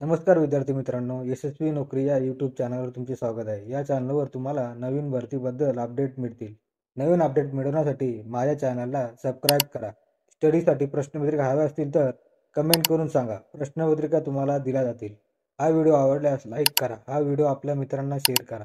नमस्कार विद्यार्थी मित्रांनो, यशस्वी नोकरी या यूट्यूब चॅनलवर तुमचे स्वागत आहे. या चॅनलवर तुम्हाला नवीन भरतीबद्दल अपडेट मिळतील. नवीन अपडेट मिळवण्यासाठी माझ्या चॅनलला सबस्क्राईब करा. स्टडीसाठी प्रश्नपत्रिका हव्या असतील तर कमेंट करून सांगा. प्रश्नपत्रिका तुम्हाला दिल्या जातील. हा व्हिडिओ आवडल्यास लाईक करा. हा व्हिडिओ आपल्या मित्रांना शेअर करा.